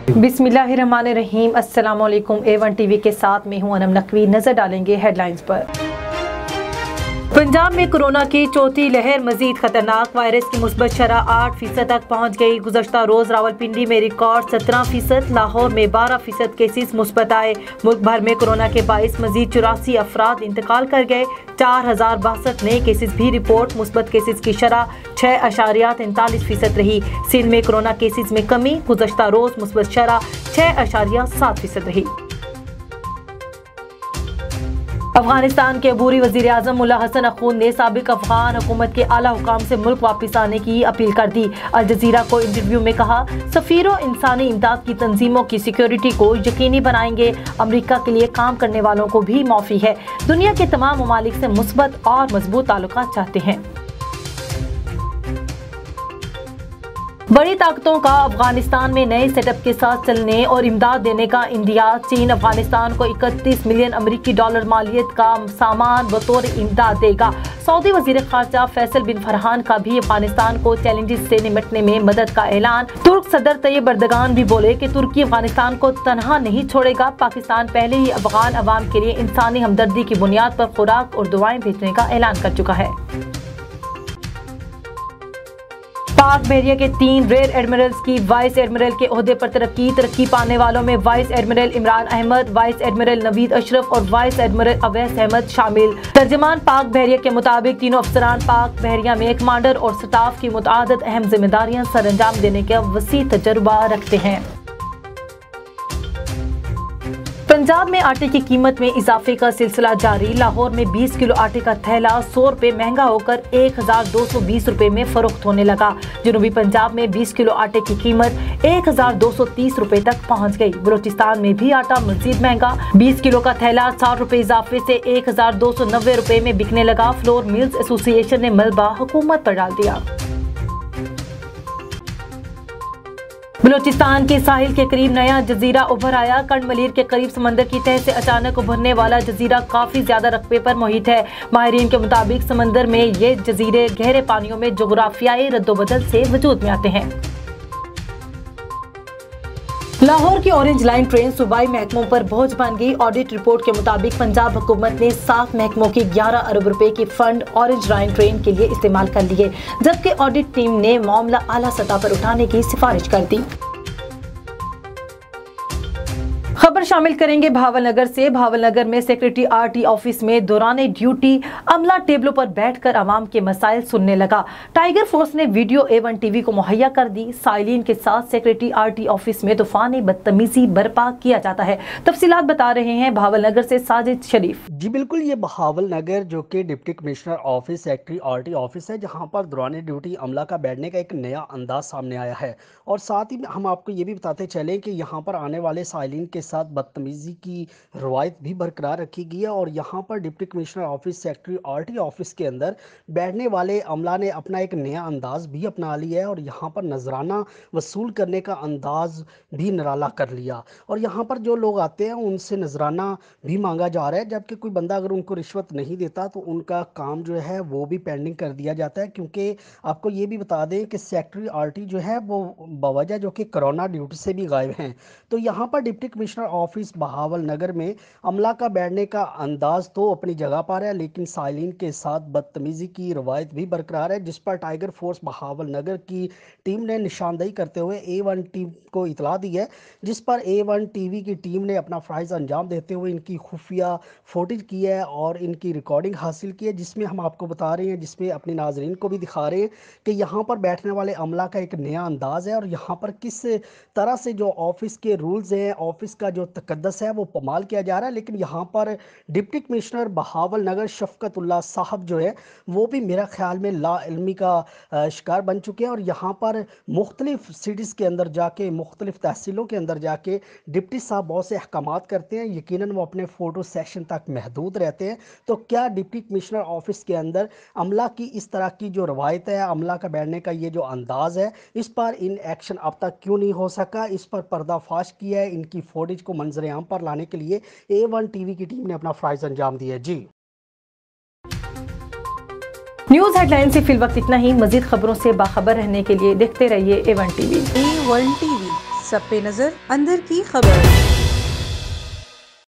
बिस्मिल्लाहिर्रहमानिर्रहीम। अस्सलाम वालेकुम। A1 टीवी के साथ मैं हूं अनम नकवी। नजर डालेंगे हेडलाइंस पर। पंजाब में कोरोना की चौथी लहर मजीद खतरनाक। वायरस की मुस्बत शरह 8% तक पहुंच गई। गुज़श्ता रोज रावलपिंडी में रिकॉर्ड 17%, लाहौर में 12% केसेस मुस्बत आए। मुल्क भर में कोरोना के बाइस मजीद 84 अफराद इंतकाल कर गए। 4062 नए केसेस भी रिपोर्ट। मुस्बत केसेस की शरह 6.43% रही। सिंध में कोरोना केसेस में कमी। गुज़श्ता रोज मुस्बत शरह 6.7% रही। अफगानिस्तान के अबूरी वजीर आजम मुल्ला हसन अखून ने साबिक अफगान हुकूमत के आला हुकाम से मुल्क वापस आने की अपील कर दी। अल जजीरा को इंटरव्यू में कहा, सफीरों इंसानी इमदाद की तंजीमों की सिक्योरिटी को यकीनी बनाएंगे। अमरीका के लिए काम करने वालों को भी माफी है। दुनिया के तमाम ममालिक से मुस्बत और मजबूत ताल्लुकात चाहते हैं। बड़ी ताकतों का अफगानिस्तान में नए सेटअप के साथ चलने और इमदाद देने का इंदिया। चीन अफगानिस्तान को 31 मिलियन अमरीकी डॉलर मालियत का सामान बतौर इमदाद देगा। सऊदी वजीर खारजा फैसल बिन फरहान का भी अफगानिस्तान को चैलेंजेस से निपटने में मदद का ऐलान। तुर्क सदर तैयब एर्दोगान भी बोले कि तुर्की अफगानिस्तान को तनहा नहीं छोड़ेगा। पाकिस्तान पहले ही अफगान अवाम के लिए इंसानी हमदर्दी की बुनियाद पर खुराक और दुआएं भेजने का ऐलान कर चुका है। पाक बहरिया के 3 रेयर एडमिरल्स की वाइस एडमिरल के ओहदे पर तरक्की पाने वालों में vice admiral Imran Ahmed, vice admiral Naveed Ashraf और वाइस एडमिरल अवैस अहमद शामिल। तर्जमान पाक बहरिया के मुताबिक तीनों अफसरान पाक बहरिया में कमांडर और स्टाफ की मुतआद्दिद अहम जिम्मेदारियां सर अंजाम देने का वसी तजुर्बा रखते हैं। पंजाब में आटे की कीमत में इजाफे का सिलसिला जारी। लाहौर में 20 किलो आटे का थैला 100 रुपए महंगा होकर 1220 रुपए में फरोख्त होने लगा। जनूबी पंजाब में 20 किलो आटे की कीमत 1230 रुपए तक पहुंच गई। बलोचिस्तान में भी आटा मजीद महंगा। 20 किलो का थैला 60 रुपए इजाफे से 1290 रुपए में बिकने लगा। फ्लोर मिल्स एसोसिएशन ने मलबा हुकूमत पर डाल दिया। बलोचिस्तान के साहिल के करीब नया जजीरा उभर आया। कंडमलीर के करीब समंदर की तह से अचानक उभरने वाला जजीरा काफी ज्यादा रकबे पर मुहित है। माहिरीन के मुताबिक समंदर में ये जजीरे गहरे पानियों में जोग्राफियाई रद्दोबदल से वजूद में आते हैं। लाहौर की ऑरेंज लाइन ट्रेन सूबाई महकमों पर बोझ बन गई। ऑडिट रिपोर्ट के मुताबिक पंजाब हुकूमत ने 7 महकमों की 11 अरब रुपए की फंड ऑरेंज लाइन ट्रेन के लिए इस्तेमाल कर लिए, जबकि ऑडिट टीम ने मामला आला सतह पर उठाने की सिफारिश कर दी। खबर शामिल करेंगे भावलनगर से। भावलनगर में सेक्रेटरी आरटी ऑफिस में दौरान ड्यूटी अमला टेबलों पर बैठकर आवाम के मसाइल सुनने लगा। टाइगर फोर्स ने वीडियो A1 टीवी को मुहैया कर दी। साइलिन के साथ सेक्रेटरी आरटी ऑफिस में तूफानी बदतमीजी बर्पा किया जाता है। तफसीलात बता रहे हैं भावलनगर से साजिद शरीफ। जी बिल्कुल, ये भावलनगर जो कि deputy commissioner office secretary RT office है, जहां पर दौरान ड्यूटी अमला का बैठने का एक नया अंदाज सामने आया है। और साथ ही हम आपको ये भी बताते चलें कि यहाँ पर आने वाले साइलिन के साथ बदतमीजी की रवायत भी बरकरार रखी गई है। और यहाँ पर deputy commissioner office secretary RT office के अंदर बैठने वाले अमला ने अपना एक नया अंदाज भी अपना लिया है और यहाँ पर नजराना वसूल करने का अंदाज भी निराला कर लिया। और यहाँ पर जो लोग आते हैं उनसे नजराना भी मांगा जा रहा है, जबकि कोई बंदा अगर उनको रिश्वत नहीं देता तो उनका काम जो है वो भी पेंडिंग कर दिया जाता है। क्योंकि आपको ये भी बता दें कि सेक्रेटरी आरटी जो है वो बवजह जो कि कोरोना ड्यूटी से भी गायब हैं। तो यहाँ पर डिप्टी कमिश्नर ऑफिस बहावलनगर में अमला का बैठने का अंदाज तो अपनी जगह पर है, लेकिन साइलिन के साथ बदतमीजी की रवायत भी बरकरार है, जिस पर टाइगर फोर्स बहावलनगर की टीम ने निशानदेही करते हुए A1 टीम को इतला दी है, जिस पर A1 टीवी की टीम ने अपना फ़राइज़ अंजाम देते हुए इनकी खुफिया फुटेज की है और इनकी रिकॉर्डिंग हासिल की है, जिसमें हम आपको बता रहे हैं, जिसमें अपने नाजरीन को भी दिखा रहे हैं कि यहाँ पर बैठने वाले अमला का एक नया अंदाज़ है और यहाँ पर किस तरह से जो ऑफिस के रूल्स हैं, ऑफिस का जो तकद्दस है वो पमाल किया जा रहा है। लेकिन यहाँ पर डिप्टी कमिश्नर बहावलनगर शफकतुल्लाह साहब जो है वो भी मेरा ख्याल में लाइल्मी का शिकार बन चुके हैं और यहाँ पर मुख्तलिफ सिटीज़ के अंदर जाके, मुख्तलिफ तहसीलों के अंदर जाके डिप्टी साहब बहुत से अहकामात करते हैं। यकीनन वो अपने फ़ोटो सेशन तक महदूद रहते हैं। तो क्या डिप्टी कमिश्नर ऑफिस के अंदर अमला की इस तरह की जो रवायत है, अमला का बैठने का ये जो अंदाज़ है, इस पर इन एक्शन अब तक क्यों नहीं हो सका? इस पर पर्दाफाश किया है, इनकी फुटेज को मंजर आम पर लाने के लिए A1 टीवी की टीम ने अपना फ़राइज़ अंजाम दिया है। जी न्यूज़ हेडलाइन से फिल वक्त इतना ही। मजीद खबरों से बाखबर रहने के लिए देखते रहिए A1 टीवी। A1 टीवी सब पे नजर, अंदर की खबर।